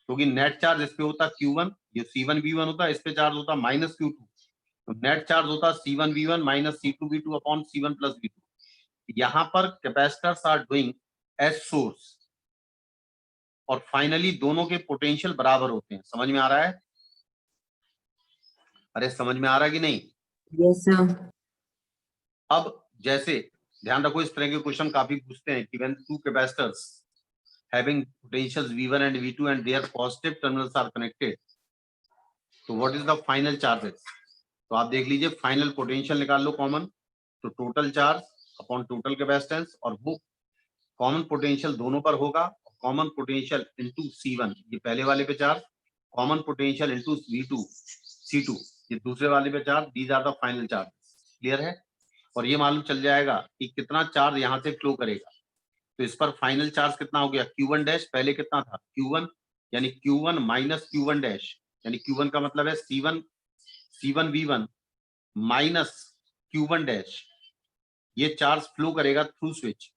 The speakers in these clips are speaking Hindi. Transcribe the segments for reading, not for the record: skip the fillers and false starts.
क्योंकि नेट चार्ज इस पे होता Q1, ये C1V1 होता, इस पे चार्ज होता माइनस Q2, तो नेट चार्ज होता C1V1 minus C2V2 upon C1 plus V2। यहां पर capacitors are doing as source, और फाइनली दोनों के पोटेंशियल बराबर होते हैं। समझ में आ रहा है? अरे समझ में आ रहा है कि नहीं? Yes sir. अब जैसे ध्यान रखो, इस तरह के क्वेश्चन काफी पूछते हैं कि when two capacitors having potentials V1 and V2 and their positive terminals are connected, तो what is the final charges? तो आप देख लीजिए, फाइनल पोटेंशियल निकाल लो कॉमन, तो total charge upon total capacitance, और वो कॉमन पोटेंशियल दोनों पर होगा, कॉमन पोटेंशियल इनटू C1 ये पहले वाले पे charge, common potential into V2 C2 ये दूसरे वाले पे charge. These are the final charge. Clear है? और ये मालूम चल जाएगा कि कितना चार्ज यहां से फ्लो करेगा। तो इस पर फाइनल चार्ज कितना हो गया, Q1 डैश, पहले कितना था Q1, यानी Q1 माइनस Q1 डैश, यानी Q1 का मतलब है C1V1 माइनस Q1 डैश। ये चार्ज फ्लो करेगा थ्रू स्विच,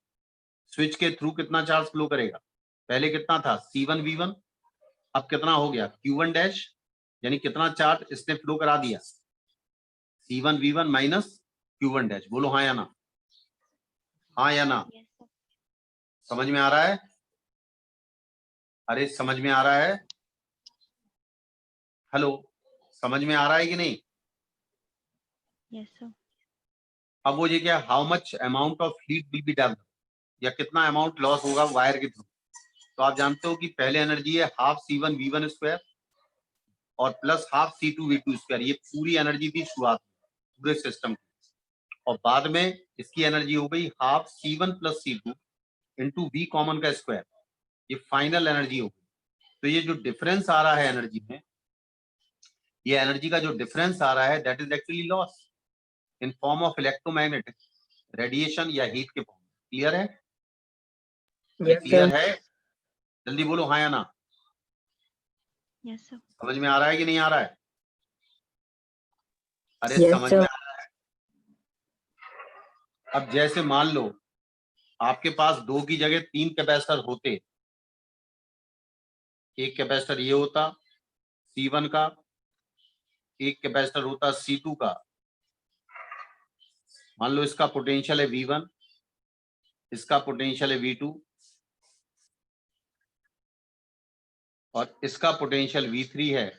स्विच के थ्रू कितना चार्ज फ्लो करेगा, पहले कितना था C1V1, अब कितना हो गया Q1 डैश, यानी कितना चार्ज इसने फ्लो करा दिया, C1V1 माइनस Q1 डैश। बोलो हाँ या ना, हाँ या ना? समझ में आ रहा है? अरे समझ में आ रहा है? हेलो, समझ में आ रहा है कि नहीं? Yes sir. अब वो ये क्या, how much amount of heat will be develop, या कितना अमाउंट लॉस होगा वायर के थ्रू। तो आप जानते हो कि पहले एनर्जी है हाफ C1V1 स्क्वायर और प्लस हाफ C2V2 स्क्वायर, ये पूरी एनर्जी थी शुरुआत में पूरे सिस्टम की, और बाद में इसकी एनर्जी हो गई half C1 plus C2 into V common का स्क्वायर, ये फाइनल एनर्जी हो गई। तो ये जो डिफरेंस आ रहा है एनर्जी में, ये एनर्जी का जो डिफरेंस आ रहा है that is actually loss in form of electromagnetic radiation या हीट के फॉर्म में। क्लियर है? क्लियर है? जल्दी बोलो हाँ या ना। Yes sir. समझ में आ रहा है कि नहीं आ रहा है? अरे Yes, समझ sir. में आ रहा है? अब जैसे मान लो आपके पास 2 की जगह 3 कैपेसिटर होते, एक कैपेसिटर ये होता C1 का, एक कैपेसिटर होता C2 का। मान लो इसका पोटेंशियल है V1, इसका पोटेंशियल है V2, और इसका पोटेंशियल V3 है।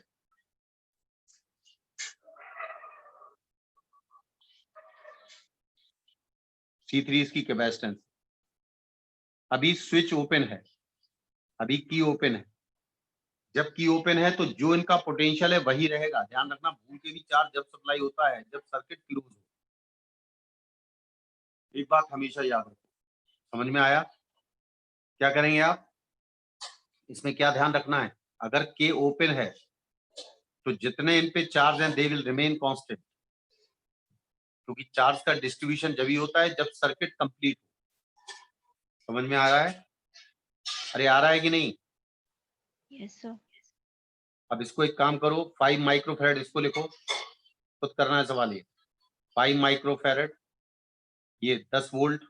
C3 इसकी कैपेसिटेंस। अभी स्विच ओपन है, अभी की ओपन है। जब की ओपन है तो जो इनका पोटेंशियल है वही रहेगा। ध्यान रखना, भूल के भी चार्ज जब सप्लाई होता है जब सर्किट क्लोज हो। एक बात हमेशा याद रखो। समझ में आया? क्या करेंगे आप इसमें, क्या ध्यान रखना है, अगर के ओपन है तो जितने इन पे चार्ज हैं दे विल रिमेन कांस्टेंट, क्योंकि चार्ज का डिस्ट्रीब्यूशन जब ही होता है जब सर्किट कंप्लीट हो। समझ में आ रहा है? अरे आ रहा है कि नहीं? Yes sir. अब इसको एक काम करो, 5 माइक्रोफैरड इसको लिखो, खुद करना है सवाल ये। 5 माइक्रोफैरड, ये 10 वोल्ट,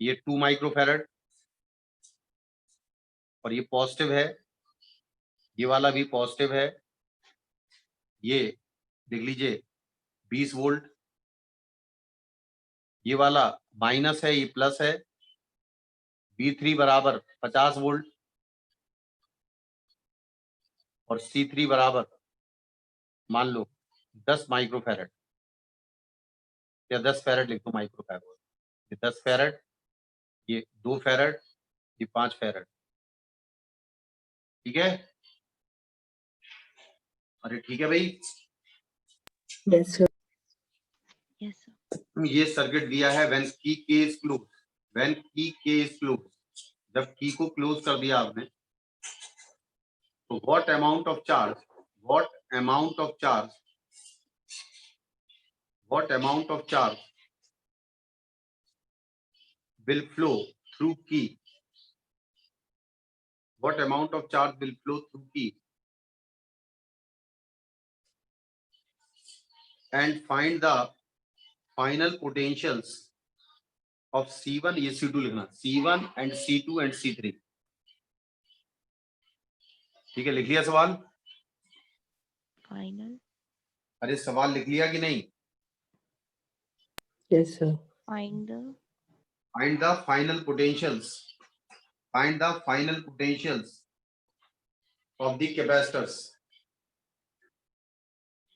ये 2 माइक्रोफैरड, और ये पॉजिटिव है, ये वाला भी पॉजिटिव है। ये देख लीजिए 20 वोल्ट, ये वाला माइनस है, ये प्लस है। V3 बराबर 50 वोल्ट और C3 बराबर मान लो 10 माइक्रोफैरड, या 10 फैरड लिख दो माइक्रोफैरड। ये 10 फैरड, ये 2 फैरड, ये 5 फैरड। ठीक है? अरे ठीक है भाई। Yes, sir. Yes sir. ये सर्किट दिया है व्हेन की के इज क्लोज, व्हेन की के इज क्लोज, जब की को क्लोज कर दिया आपने तो what amount of charge, what amount of charge, what amount of charge will flow through key, what amount of charge will flow through key, and find the final potentials of C1, ये C2 लिखना, C1 and C2 and C3, ठीक है, लिख लिया सवाल? Final. अरे सवाल लिख लिया कि नहीं? Yes, sir. Find the Find the final potentials. Find the final potentials of the capacitors.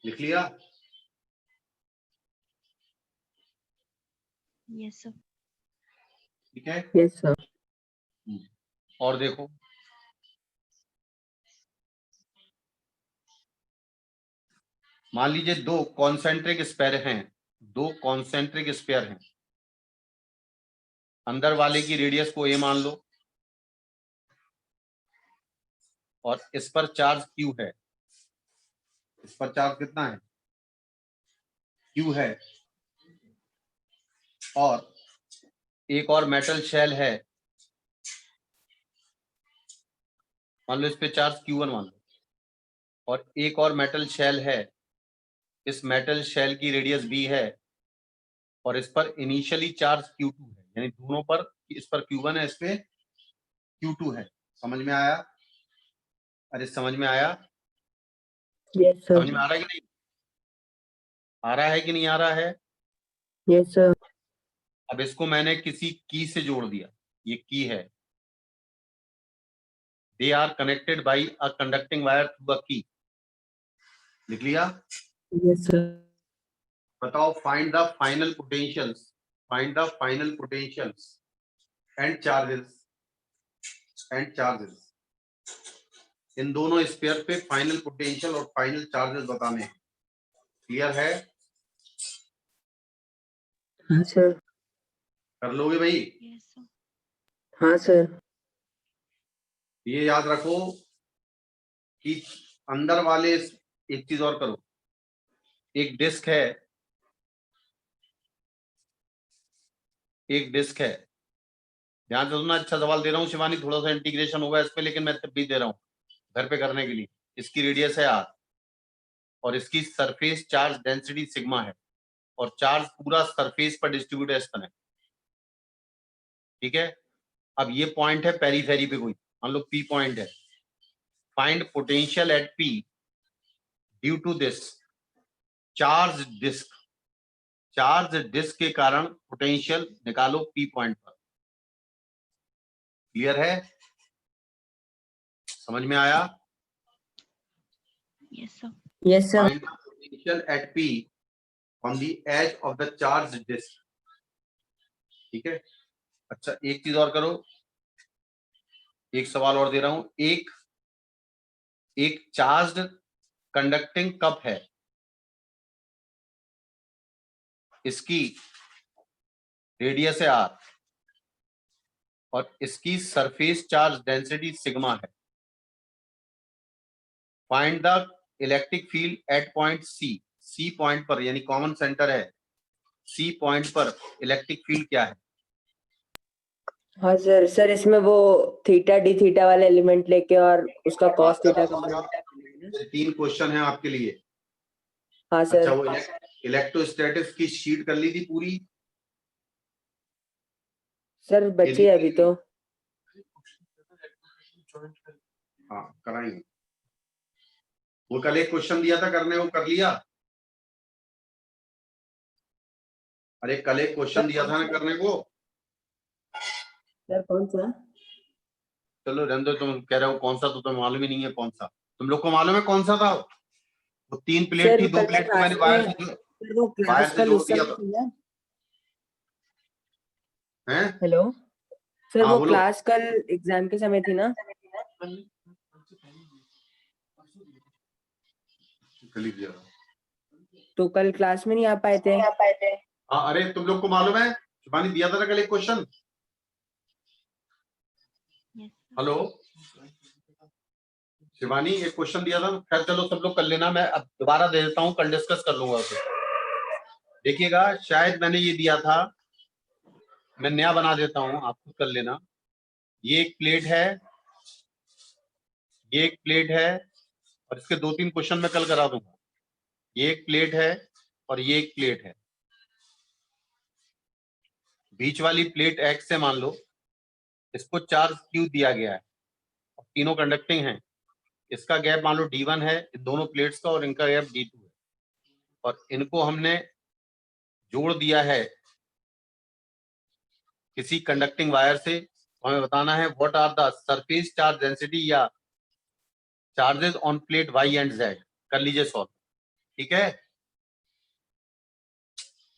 लिख लिया? yes, sir. ठीक है, Yes, sir. और देखो मान लीजिए दो कॉन्सेंट्रिक स्पेयर हैं, दो कॉन्सेंट्रिक स्पेयर हैं, अंदर वाले की रेडियस को ए मान लो और इस पर चार्ज क्यू है, इस पर चार्ज कितना है? क्यू है, और एक और मेटल शेल है, मान लो इस पे चार्ज Q1 मान लो, और एक और मेटल शेल है, इस मेटल शेल की रेडियस b है और इस पर इनिशियली चार्ज Q2 है, यानी दोनों पर, इस पर Q1 है, इस पे Q2 है। समझ में आया? अरे समझ में आया? Yes, sir. समझ में आ रहा है कि नहीं? आ रहा है कि नहीं आ रहा है? Yes, sir. अब इसको मैंने किसी की से जोड़ दिया, ये की है, they are connected by a conducting wire through a key. लिख लिया? Yes, sir. बताओ, find the final potentials, find the final potentials and charges इन दोनों स्पेयर पे फाइनल पोटेंशियल और फाइनल चार्जेस बताने हैं। क्लियर है? हाँ सर। कर लोगे भाई? Yes, sir. हाँ सर। ये याद रखो कि अंदर वाले, एक चीज और करो, एक डिस्क है, एक डिस्क है, ध्यान से सुनना, अच्छा सवाल दे रहा हूँ शिवानी, थोड़ा सा इंटीग्रेशन होगा इस पे, लेकिन मैं तब भी दे रहा हूँ घर पे करने के लिए। इसकी रेडियस है r और इसकी सरफेस चार्ज डेंसिटी सिग्मा है और चार्ज पूरा सरफेस पर डिस्ट्रीब्यूट है इस तरह। ठीक है, अब ये पॉइंट है पेरीफेरी पे, कोई मान लो P पॉइंट है, find potential at P due to this charge disc. Charge disc के कारण पोटेंशियल निकालो P पॉइंट पर। क्लियर है? समझ में आया? Yes, sir. Yes, sir. Find the potential at P on the edge of the charged disk. ठीक है, अच्छा एक चीज और करो, एक सवाल और दे रहा हूं, एक चार्ज्ड कंडक्टिंग कप है, इसकी रेडियस है r और इसकी सरफेस चार्ज डेंसिटी सिग्मा है। Find the electric field at point C point पर, यानी कॉमन सेंटर है, सी पॉइंट पर इलेक्ट्रिक फील्ड क्या है? हाँ सर। सर इसमें वो थीटा डी थीटा वाला एलिमेंट लेके और उसका कॉस थीटा का। 3 क्वेश्चन है आपके लिए। हाँ अच्छा, सर। वो इलेक्ट्रोस्टैटिक्स की शीट कर ली थी पूरी? सर बची है अभी तो। हाँ कराएंगे। वो कल एक क्वेश्चन दिया था करने, वो कर लिया? अरे कल एक क्वेश्चन दिया था ना करने को। सर कौन सा? चलो रहने दो, तुम कह रहे हो कौन सा, तो तुम्हें मालूम ही नहीं है कौन सा। तुम लोग को मालूम है कौन सा था? वो 3 प्लेट थी, 2 प्लेट को मैंने वो वायर क्लास से कल जोड़ उस दिया समय था। थी ना। हैं? हेलो सर, हाँ वो बोलो। क्लास कल एग्जाम के समय थी ना। कल ही दिया था। तो कल क्लास में नहीं आ पाए थे। हाँ, अरे तुम लोग को मालूम है शिवानी दिया था ना कल एक question? Yes, sir. Hello Shivani, एक क्वेश्चन दिया था, खैर चलो सब लोग कर लेना, मैं अब दोबारा दे देता हूँ, कल डिस्कस कर लूंगा उसे। देखिएगा, शायद मैंने ये दिया था, मैं नया बना देता हूँ, आप खुद कर लेना। ये एक प्लेट है, ये एक प्लेट है, और इसके 2-3 क्वेश्चन मैं कल करा दूंगा। ये एक प्लेट है और ये एक प्लेट है, बीच वाली प्लेट एक्स से मान लो, इसको चार्ज क्यू दिया गया है और तीनों कंडक्टिंग हैं। इसका गैप मान लो D1 है इन दोनों प्लेट्स का, और इनका गैप D2 है, और इनको हमने जोड़ दिया है किसी कंडक्टिंग वायर से। हमें बताना है what are the surface charge density या charges on plate Y and Z। कर लीजिए सॉल्व, ठीक है।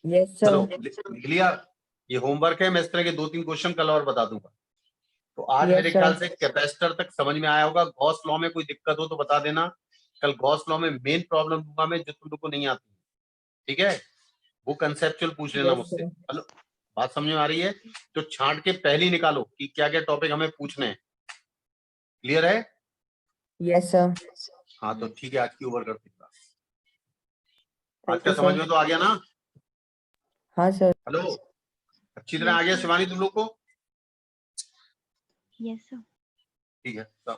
यस चलो सर। लिख लिया, ये होमवर्क है। मैं इस तरह के 2-3 क्वेश्चन कल और बता दूंगा। तो आज Yes, मेरे sir. ख्याल से कैपेसिटर तक समझ में आया होगा। गॉस लॉ में कोई दिक्कत हो तो बता देना। कल गॉस लॉ में मेन प्रॉब्लम दूंगा मैं जो तुम लोग को नहीं आती, ठीक है। वो कंसेप्चुअल पूछ लेना Yes, मुझसे। sir. हेलो, बात समझ में आ रही है? तो छांट के पहले ही निकालो कि क्या क्या टॉपिक हमें पूछने हैं। क्लियर है? Yes, sir. हाँ तो ठीक है, आज की ओवर करते हैं क्लास। आज Thank का you, समझ sir. में तो आ गया ना? हाँ सर। हेलो, अच्छी तरह आ Yes, गया sir. शिवानी तुम लोग को? Yes, sir. ठीक है, तो